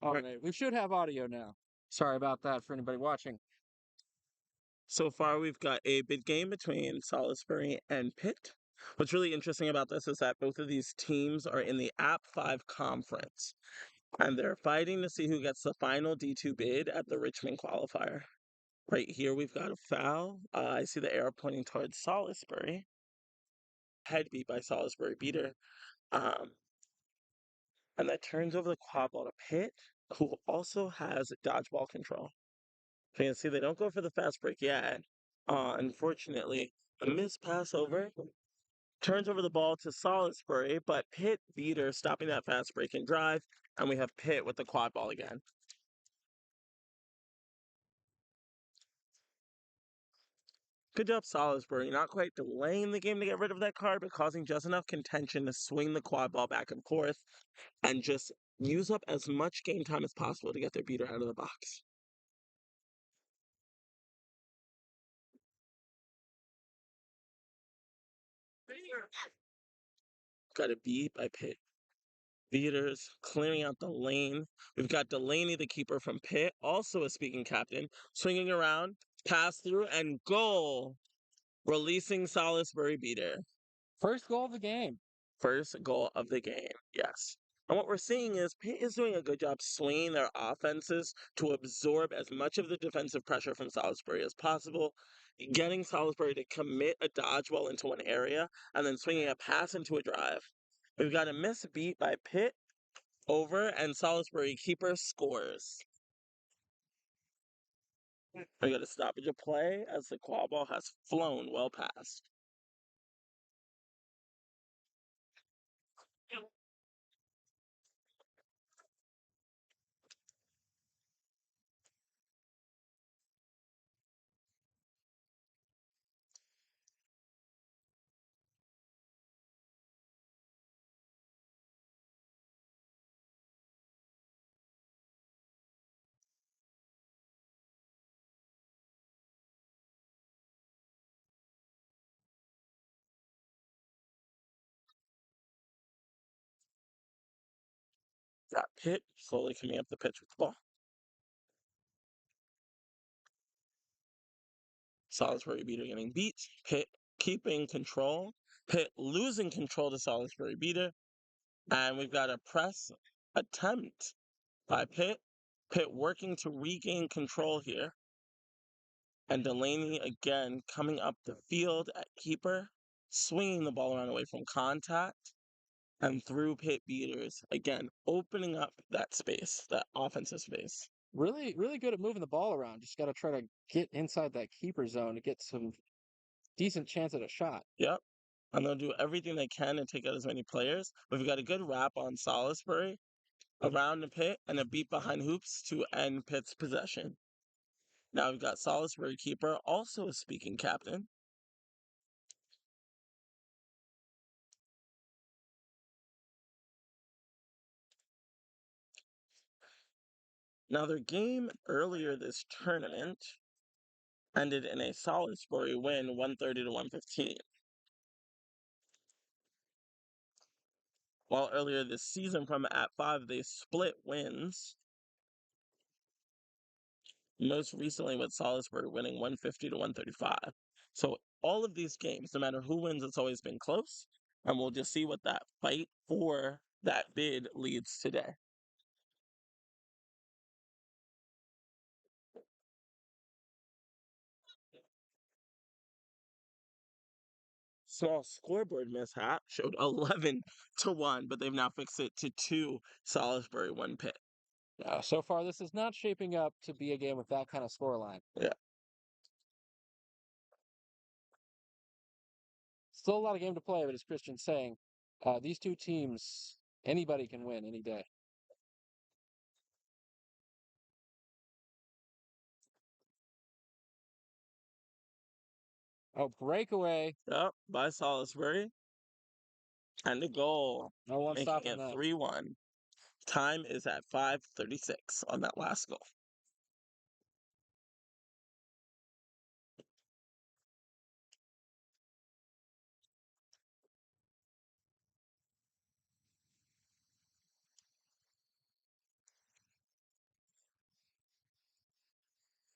All right, we should have audio now. Sorry about that for anybody watching. So far, we've got a big game between Salisbury and Pitt. What's really interesting about this is that both of these teams are in the App 5 conference, and they're fighting to see who gets the final D2 bid at the Richmond qualifier. Right here, we've got a foul. I see the arrow pointing towards Salisbury. Head beat by Salisbury beater. Um, and that turns over the quadball to Pitt, who also has dodgeball control. So you can see they don't go for the fast break yet. Unfortunately, a missed pass over turns over the ball to Salisbury, but Pitt beater stopping that fast break and drive, and we have Pitt with the quad ball again. Good job, Salisbury. Not quite delaying the game to get rid of that card, but causing just enough contention to swing the quad ball back and forth and just use up as much game time as possible to get their beater out of the box. Got a beat by Pitt. Beaters clearing out the lane. We've got Delaney, the keeper from Pitt, also a speaking captain, swinging around, pass through, and goal, releasing Salisbury beater. First goal of the game. First goal of the game, yes. And what we're seeing is Pitt is doing a good job swinging their offenses to absorb as much of the defensive pressure from Salisbury as possible, getting Salisbury to commit a dodgeball into one area, and then swinging a pass into a drive. We've got a miss beat by Pitt over, and Salisbury keeper scores. We got a stoppage of play as the quad ball has flown well past. Got Pitt slowly coming up the pitch with the ball. Salisbury beater getting beat. Pitt keeping control. Pitt losing control to Salisbury beater. And we've got a press attempt by Pitt. Pitt working to regain control here. And Delaney again coming up the field at keeper, swinging the ball around away from contact and through Pitt beaters, again, opening up that space, that offensive space. Really, really good at moving the ball around. Just got to try to get inside that keeper zone to get some decent chance at a shot. Yep. And they'll do everything they can to take out as many players. But we've got a good wrap on Salisbury around the Pitt and a beat behind hoops to end Pitt's possession. Now we've got Salisbury keeper, also a speaking captain. Now their game earlier this tournament ended in a Salisbury win, 130 to 115. While earlier this season from at 5, they split wins. Most recently with Salisbury winning 150 to 135. So all of these games, no matter who wins, it's always been close. And we'll just see what that fight for that bid leads today. Small scoreboard mishap showed 11 to 1, but they've now fixed it to 2 Salisbury, 1 Pitt. So far, this is not shaping up to be a game with that kind of scoreline. Yeah. Still a lot of game to play, but as Christian's saying, These two teams, anybody can win any day. Oh, breakaway. Yep, by Salisbury. And the goal, No one making stopping it that. 3-1. Time is at 5:36 on that last goal.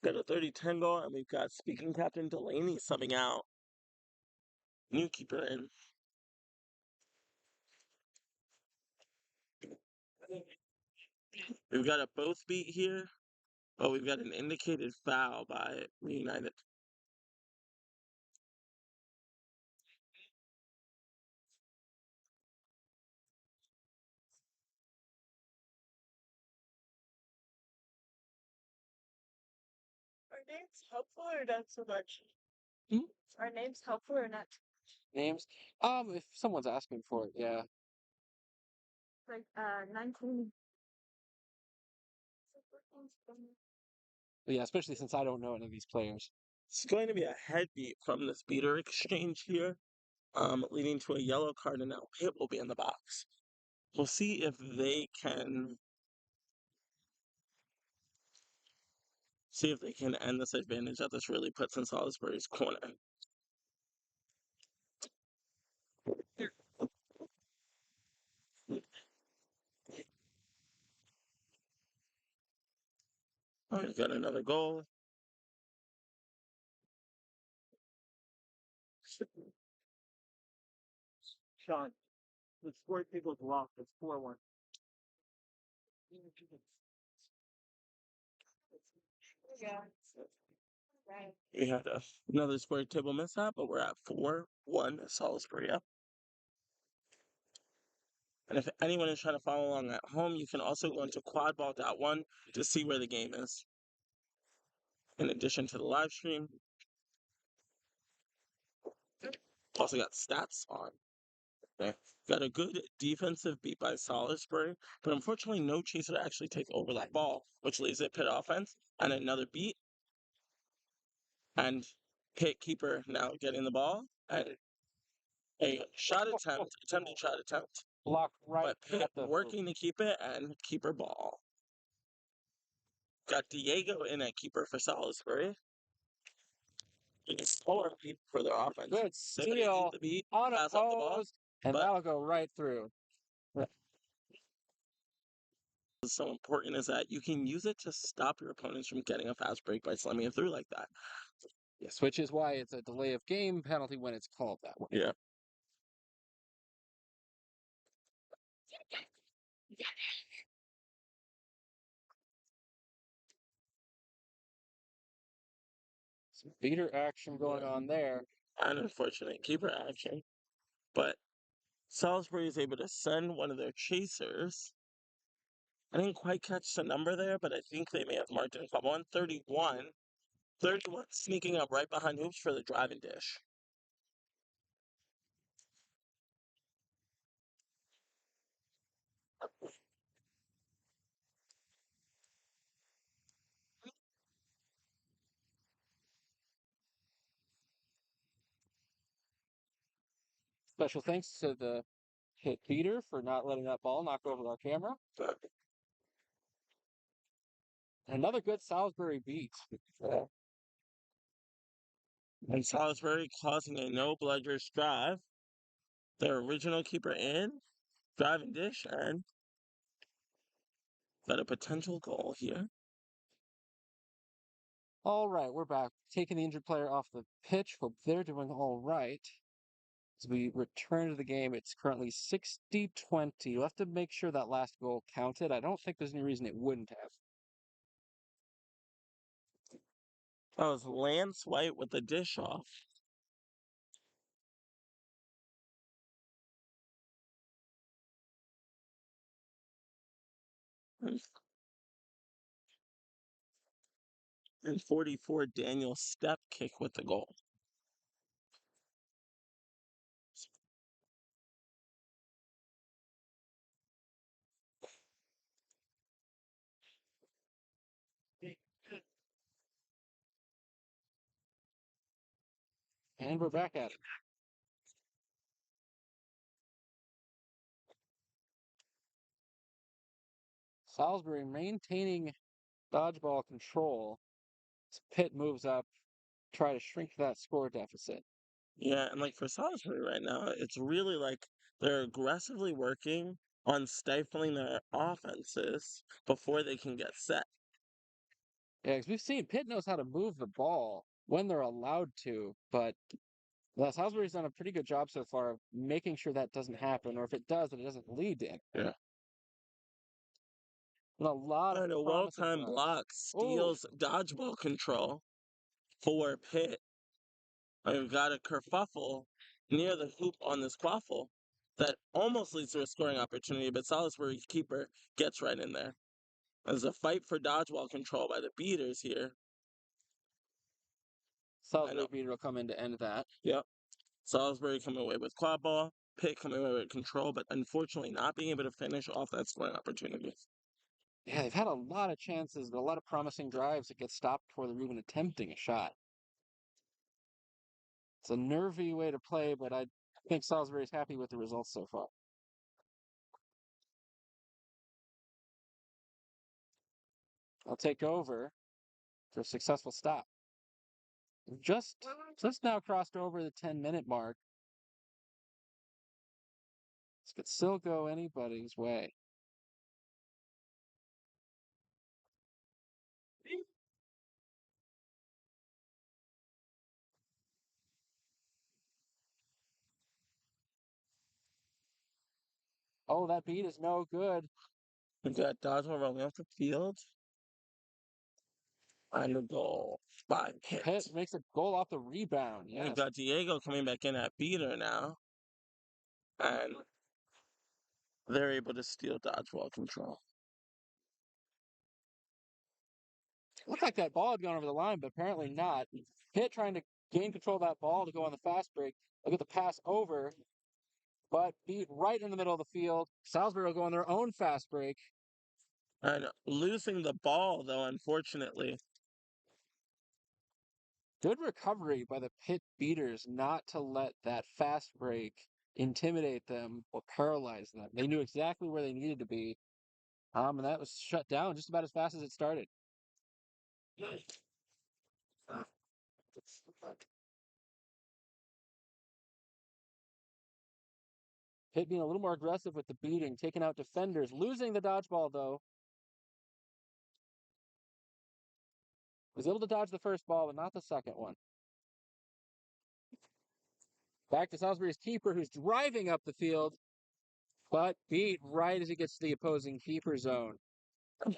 Got a 30-10 goal, and we've got speaking captain Delaney subbing out. New keeper in. We've got a both beat here. Oh, we've got an indicated foul by United. Are names helpful or not so much? Hmm? Are names helpful or not? Names? If someone's asking for it, yeah. Like 19. But yeah, especially since I don't know any of these players. It's going to be a head beat from this beater exchange here, leading to a yellow card, and now Pitt will be in the box. We'll see if they can end this advantage that this really puts in Salisbury's corner. All right, got another goal. Sean, the score table's locked. It's 4-1. Yeah. Right. We had another square table mishap, but we're at 4-1 Salisbury up. And if anyone is trying to follow along at home, you can also go into quadball.one to see where the game is. In addition to the live stream, also got stats on. Okay. Got a good defensive beat by Salisbury, but unfortunately no chaser to actually take over that ball, which leaves it Pitt offense. And another beat. And Pitt keeper now getting the ball. And a attempted shot attempt. Blocked right But Pitt at the working to keep it, and keeper ball. Got Diego in at keeper for Salisbury. It's slower beat for their offense. good They're gonna use steal, the beat, pass up the ball, unopposed, and but that'll go right through. what's so important is that you can use it to stop your opponents from getting a fast break by slamming it through like that. Yes, which is why it's a delay of game penalty when it's called that way. Yeah. Some beater action going on there. An unfortunate keeper action. But Salisbury is able to send one of their chasers. I didn't quite catch the number there, but I think they may have marked it a 131. 31 sneaking up right behind hoops for the driving dish. Special thanks to the hit beater for not letting that ball knock over our camera. But Another good Salisbury beat. and Salisbury causing a no bludgers drive. Their original keeper in, driving dish, and got a potential goal here. All right, we're back. Taking the injured player off the pitch. Hope they're doing all right. As we return to the game, it's currently 60-20. You'll have to make sure that last goal counted. I don't think there's any reason it wouldn't have. That was Lance White with the dish off. And 44 Daniel step kick with the goal. And we're back at it. Salisbury maintaining dodgeball control. As Pitt moves up, try to shrink that score deficit. Yeah, and like for Salisbury right now, it's really like they're aggressively working on stifling their offenses before they can get set. Yeah, because we've seen Pitt knows how to move the ball when they're allowed to, but Salisbury's done a pretty good job so far of making sure that doesn't happen, or if it does, that it doesn't lead to anything. Yeah. And a lot of And a promising well-timed drives. block Oh, steals dodgeball control for Pitt. And we've got a kerfuffle near the hoop on this quaffle that almost leads to a scoring opportunity, but Salisbury's keeper gets right in there. There's a fight for dodgeball control by the beaters here. I Salisbury know. beater will come in to end that. Yep. Salisbury coming away with Quadball, Pitt coming away with control, but unfortunately not being able to finish off that scoring opportunity. Yeah, they've had a lot of chances, but a lot of promising drives that get stopped before they're even attempting a shot. It's a nervy way to play, but I think Salisbury's happy with the results so far. I'll take over for a successful stop. Just now crossed over the 10-minute mark. This could still go anybody's way. Oh, that beat is no good. We've got dodgeball rolling off the field. And a goal by Pitt. Pitt makes a goal off the rebound. We've Yes. got Diego coming back in at beater now. And they're able to steal dodgeball control. Looked like that ball had gone over the line, but apparently not. Pitt trying to gain control of that ball to go on the fast break. Look at the pass over, but beat right in the middle of the field. Salisbury will go on their own fast break. And losing the ball, though, unfortunately. Good recovery by the Pitt beaters not to let that fast break intimidate them or paralyze them. They knew exactly where they needed to be. And that was shut down just about as fast as it started. Pitt being a little more aggressive with the beating, taking out defenders, losing the dodgeball though. Was able to dodge the first ball, but not the second one. Back to Salisbury's keeper, who's driving up the field, but beat right as he gets to the opposing keeper zone.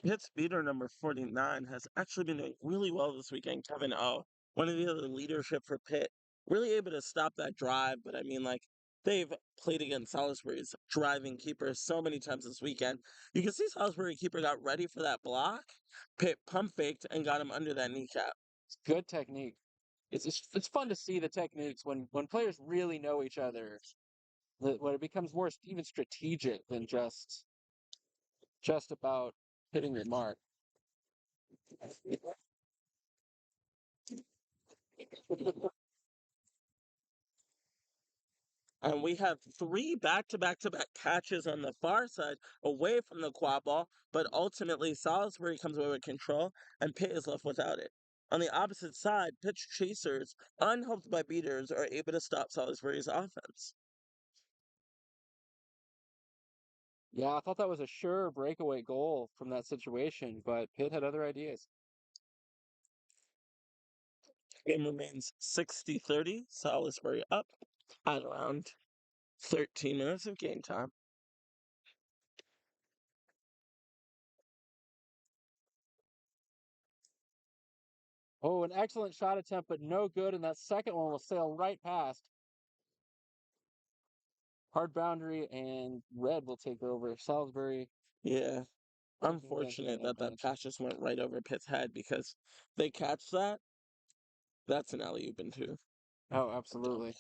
Pitt's beater number 49 has actually been doing really well this weekend. Kevin O, one of the other leadership for Pitt, really able to stop that drive. But I mean, like, they've played against Salisbury's driving keeper so many times this weekend. You can see Salisbury keeper got ready for that block. Pitt pump faked and got him under that kneecap. It's good technique. It's fun to see the techniques when players really know each other. When it becomes more even strategic than just about hitting the mark. And we have three back-to-back-to-back catches on the far side away from the quad ball, but ultimately Salisbury comes away with control and Pitt is left without it. On the opposite side, pitch chasers, unhelped by beaters, are able to stop Salisbury's offense. Yeah, I thought that was a sure breakaway goal from that situation, but Pitt had other ideas. Game remains 60-30, Salisbury up at around 13 minutes of game time. Oh, an excellent shot attempt, but no good, and that second one will sail right past. Hard boundary, and red will take over. Salisbury. Yeah, unfortunate that that advantage. pass just went right over Pitt's head because they catch that. That's an alley-oop in two. Oh, absolutely.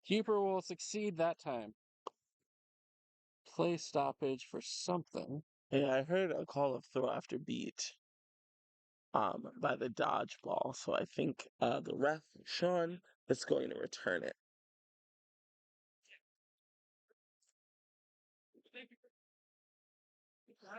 Keeper will succeed that time. play stoppage for something. Yeah, I heard a call of throw after beat by the dodgeball, so I think the ref, Sean, is going to return it.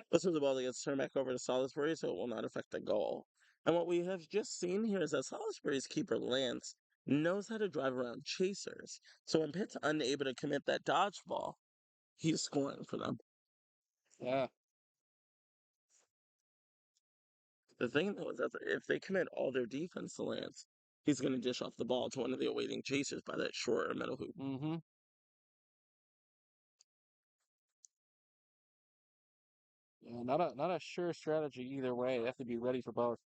This is a ball that gets turned back over to Salisbury, so it will not affect the goal. And what we have just seen here is that Salisbury's keeper, Lance, knows how to drive around chasers. So when Pitt's unable to commit that dodgeball, he's scoring for them. Yeah. The thing, though, is that if they commit all their defense to Lance, he's going to dish off the ball to one of the awaiting chasers by that short or middle hoop. Mm-hmm. Yeah, not a sure strategy either way. They have to be ready for both.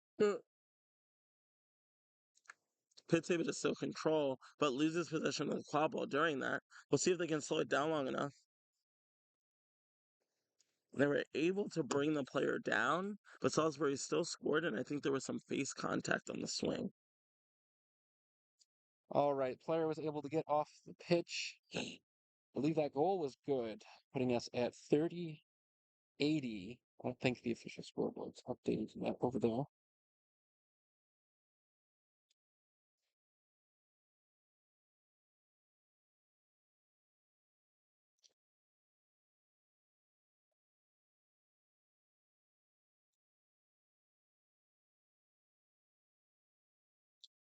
Pitt's able to still control, but loses possession of the quad during that. We'll see if they can slow it down long enough. They were able to bring the player down, but Salisbury still scored, and I think there was some face contact on the swing. All right, player was able to get off the pitch. I believe that goal was good, putting us at 30-80. I don't think the official scoreboard's updated that over there.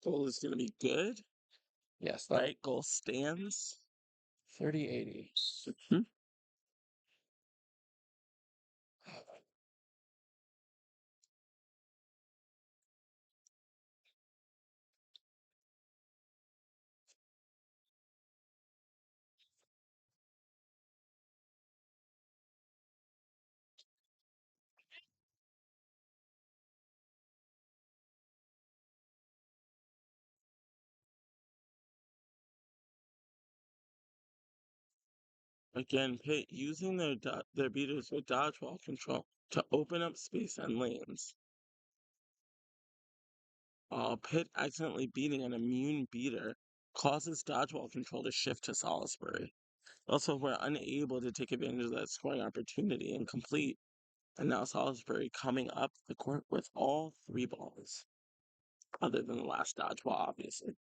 Goal is going to be good, Yes, that right? Goal stands. 30-80. Mhm. Again, Pitt using their beaters with dodgeball control to open up space and lanes. Pitt accidentally beating an immune beater causes dodgeball control to shift to Salisbury. Also, we're unable to take advantage of that scoring opportunity and complete. And now Salisbury coming up the court with all three balls, other than the last dodgeball, obviously.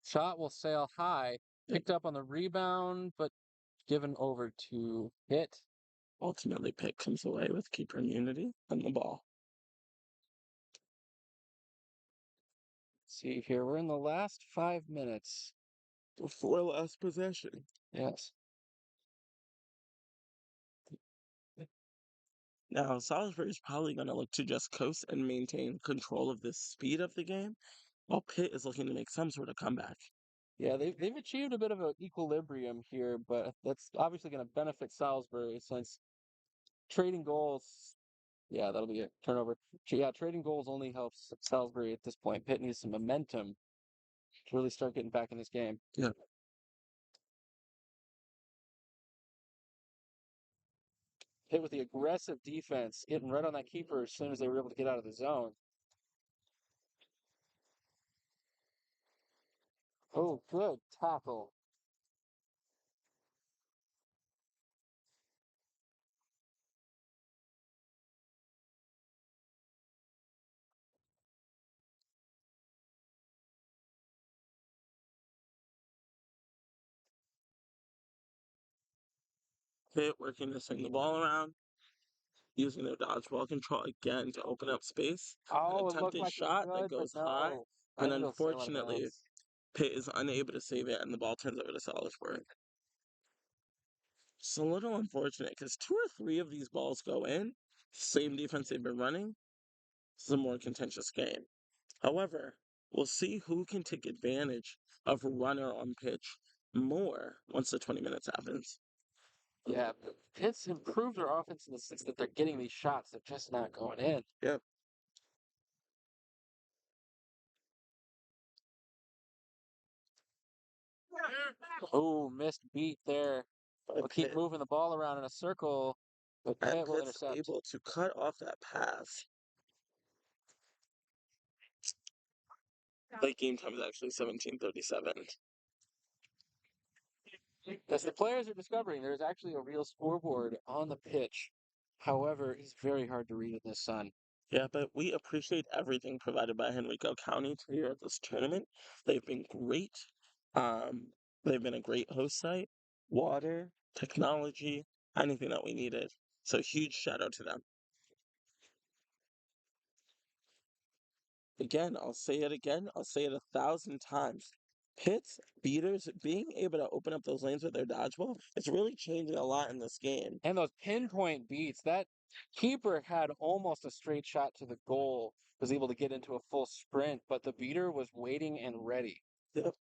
Shot will sail high, picked up on the rebound, but given over to Pitt. Ultimately, Pitt comes away with keeper immunity and the ball. See here, we're in the last 5 minutes. Before last possession. Yes. Now, Salisbury is probably going to look to just coast and maintain control of the speed of the game, while Pitt is looking to make some sort of comeback. Yeah, they've achieved a bit of an equilibrium here, but that's obviously going to benefit Salisbury since trading goals. Yeah, that'll be a turnover. Yeah, trading goals only helps Salisbury at this point. Pitt needs some momentum to really start getting back in this game. Yeah. Pitt with the aggressive defense, getting right on that keeper as soon as they were able to get out of the zone. Oh, good tackle. Pitt working to swing the ball around, using their dodgeball control again to open up space. An Oh, it looked attempted like it shot that could, but goes high, no. I and think it'll sail out of unfortunately, bounds. Pitt is unable to save it, and the ball turns over to Salisbury. It's a little unfortunate because two or three of these balls go in, same defense they've been running. This is a more contentious game. However, we'll see who can take advantage of runner on pitch more once the 20 minutes happens. Yeah, Pitt's improved their offense in the sense that they're getting these shots. They're just not going in. Yep. Oh, missed beat there. But We'll keep moving the ball around in a circle, but and Pitt will Pitt's intercept. able to cut off that pass. Late game time is actually 17:37. As the players are discovering, there's actually a real scoreboard on the pitch. However, it's very hard to read in the sun. Yeah, but we appreciate everything provided by Henrico County here at this tournament. They've been great. Um, they've been a great host site, water, technology, anything that we needed. So huge shout out to them. Again, I'll say it again. I'll say it 1,000 times. Pitt's beaters being able to open up those lanes with their dodgeball, it's really changing a lot in this game. And those pinpoint beats, that keeper had almost a straight shot to the goal, was able to get into a full sprint, but the beater was waiting and ready. Yep.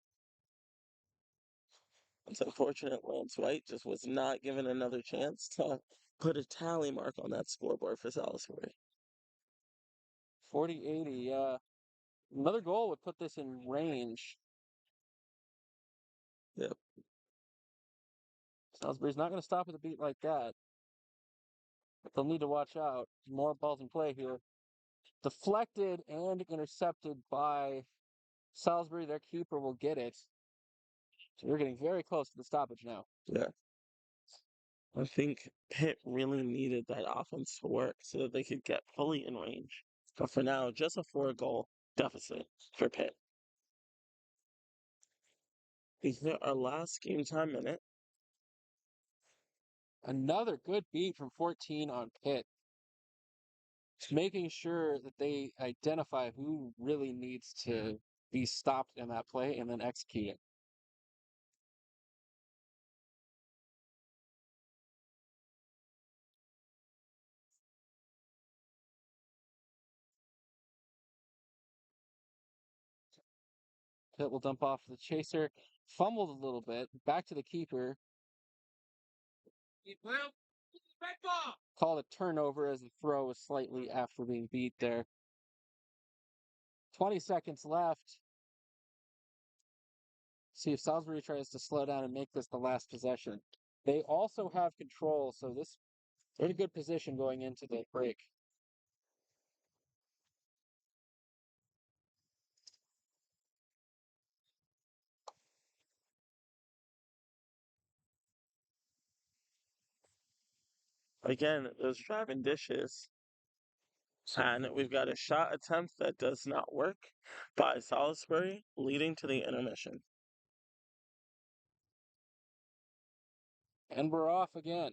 It's unfortunate Lance White just was not given another chance to put a tally mark on that scoreboard for Salisbury. 40-80, another goal would put this in range. Yep. Salisbury's not going to stop at a beat like that. But they'll need to watch out. More balls in play here. Deflected and intercepted by Salisbury. Their keeper will get it. So we're getting very close to the stoppage now. Yeah. I think Pitt really needed that offense to work so that they could get fully in range. But for now, just a 4 goal deficit for Pitt. We hit our last game time minute. Another good beat from 14 on Pitt. Just making sure that they identify who really needs to be stopped in that play and then execute it. Pitt will dump off the chaser. Fumbled a little bit. Back to the keeper. Called a turnover as the throw was slightly after being beat there. 20 seconds left. See if Salisbury tries to slow down and make this the last possession. They also have control, so they're in a good position going into the break. Again, those driving dishes. And we've got a shot attempt that does not work by Salisbury, leading to the intermission. And we're off again.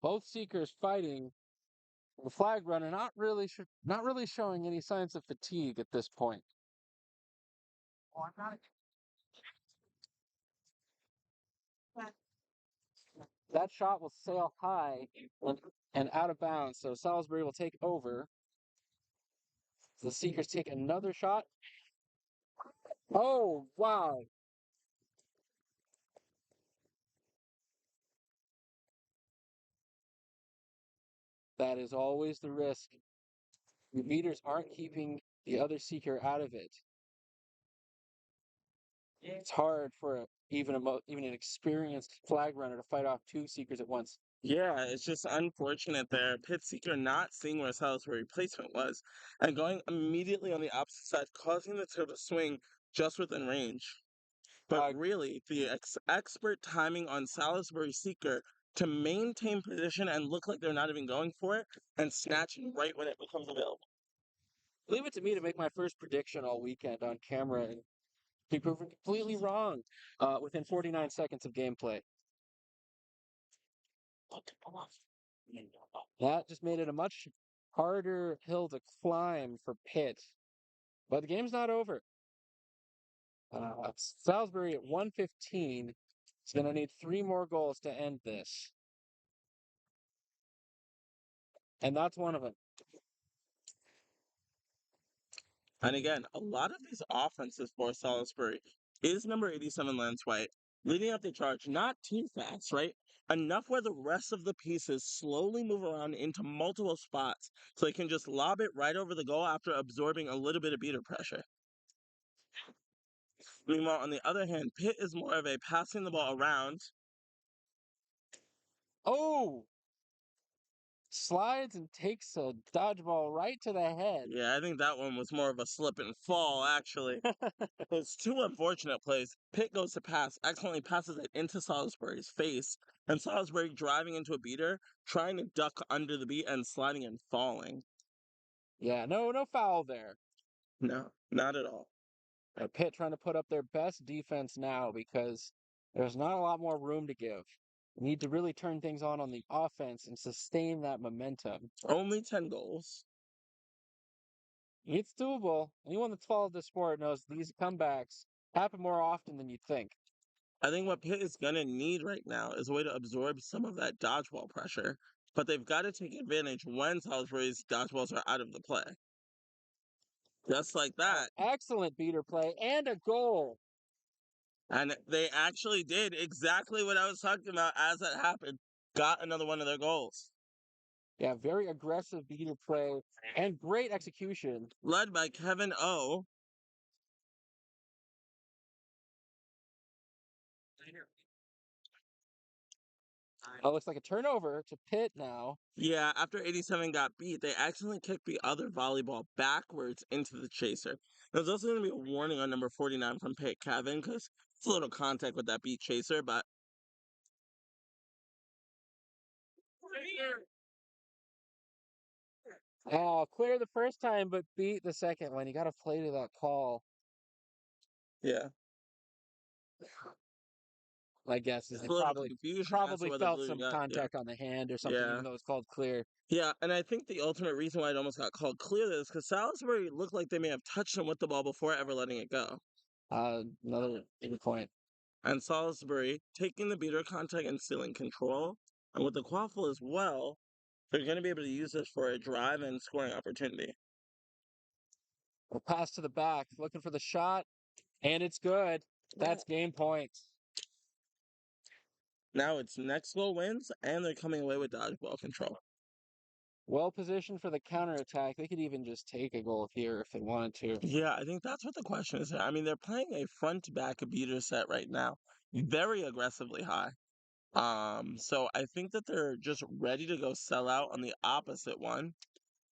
Both seekers fighting. The flag runner not really showing any signs of fatigue at this point. That shot will sail high and out of bounds, so Salisbury will take over. The Seekers take another shot. Oh, wow. That is always the risk. The beaters aren't keeping the other Seeker out of it. It's hard for even an experienced flag runner to fight off 2 Seekers at once. Yeah, it's just unfortunate there. Pit Seeker not seeing where Salisbury placement was and going immediately on the opposite side, causing the toe to swing just within range. But really, the expert timing on Salisbury Seeker to maintain position and look like they're not even going for it and snatching right when it becomes available. Leave it to me to make my first prediction all weekend on camera and be proven completely wrong within 49 seconds of gameplay. That just made it a much harder hill to climb for Pitt. But the game's not over. Salisbury at 115 is going to need 3 more goals to end this. And that's one of them. And again, a lot of these offenses for Salisbury is number 87 Lance White leading up the charge, not too fast, right? enough where the rest of the pieces slowly move around into multiple spots so they can just lob it right over the goal after absorbing a little bit of beater pressure. Meanwhile, on the other hand, Pitt is more of a passing the ball around. Oh! Slides and takes a dodgeball right to the head. Yeah, I think that one was more of a slip and fall, actually. It's two unfortunate plays. Pitt goes to pass, accidentally passes it into Salisbury's face, and Salisbury driving into a beater, trying to duck under the beat and sliding and falling. Yeah, no foul there. No, not at all. Pitt trying to put up their best defense now because there's not a lot more room to give. Need to really turn things on the offense and sustain that momentum. Only 10 goals. It's doable. Anyone that's followed the sport knows these comebacks happen more often than you'd think. I think what Pitt is going to need right now is a way to absorb some of that dodgeball pressure, but they've got to take advantage when Salisbury's dodgeballs are out of the play. Just like Oh, that. excellent beater play and a goal. And they actually did exactly what I was talking about as that happened. Got another one of their goals. Yeah, very aggressive beater play and great execution. Led by Kevin O. Oh, looks like a turnover to Pitt now. Yeah, after 87 got beat, they accidentally kicked the other volleyball backwards into the chaser. There's also going to be a warning on number 49 from Pitt Kevin because it's a little contact with that beat chaser, but Oh, clear the first time, but beat the second one. You got to play to that call. yeah. My guess is There's they a little confusion as to probably whether felt Blue some got, yeah. contact on the hand or something, Yeah. even though it was called clear. Yeah, and I think the ultimate reason why it almost got called clear is because Salisbury looked like they may have touched him with the ball before ever letting it go. Another good point. And Salisbury taking the beater contact and stealing control. And with the quaffle as well, they're going to be able to use this for a drive and scoring opportunity. We'll pass to the back, looking for the shot, and it's good. That's game point. Now it's next goal wins, and they're coming away with dodgeball control. Well positioned for the counterattack. They could even just take a goal here if they wanted to. Yeah, I think that's what the question is. I mean, they're playing a front-to-back beater set right now, very aggressively high. So I think that they're just ready to go sell out on the opposite one.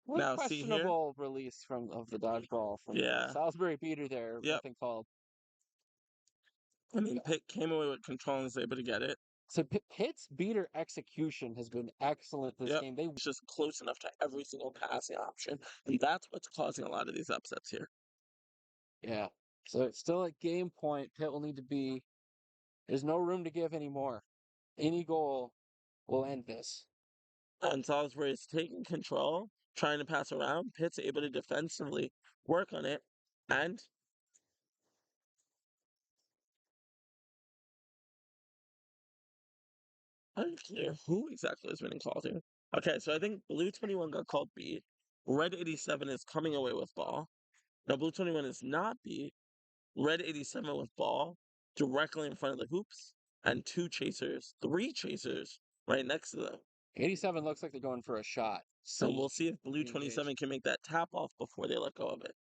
What Now, see here? questionable release of the dodgeball from the Yeah. Salisbury beater there, I Yep. think called. I mean, Pitt came away with control and was able to get it. So Pitt's beater execution has been excellent this Yep. game. They It's just close enough to every single passing option. And that's what's causing a lot of these upsets here. Yeah. So it's still at game point. Pitt will need to be. There's no room to give anymore. Any goal will end this. And Salisbury is taking control, trying to pass around. Pitt's able to defensively work on it. And unclear who exactly is winning called here. Okay, so I think Blue 21 got called beat. Red 87 is coming away with ball. Now, Blue 21 is not beat. Red 87 with ball directly in front of the hoops. And three chasers right next to them. 87 looks like they're going for a shot. So we'll see if Blue Engage. 27 can make that tap off before they let go of it.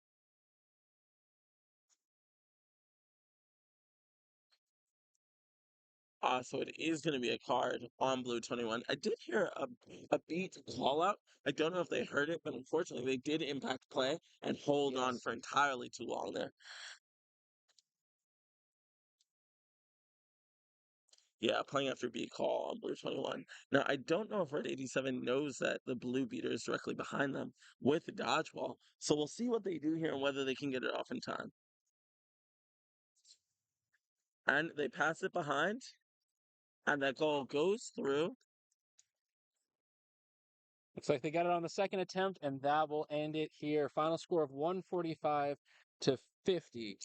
So it is going to be a card on Blue 21. I did hear a beat call out. I don't know if they heard it, but unfortunately they did impact play and hold on Yes. for entirely too long there. Yeah, playing after beat call on Blue 21. Now, I don't know if Red 87 knows that the blue beater is directly behind them with the dodgeball. So we'll see what they do here and whether they can get it off in time. And they pass it behind. And that goal goes through. Looks like they got it on the second attempt, and that will end it here. Final score of 145 to 50.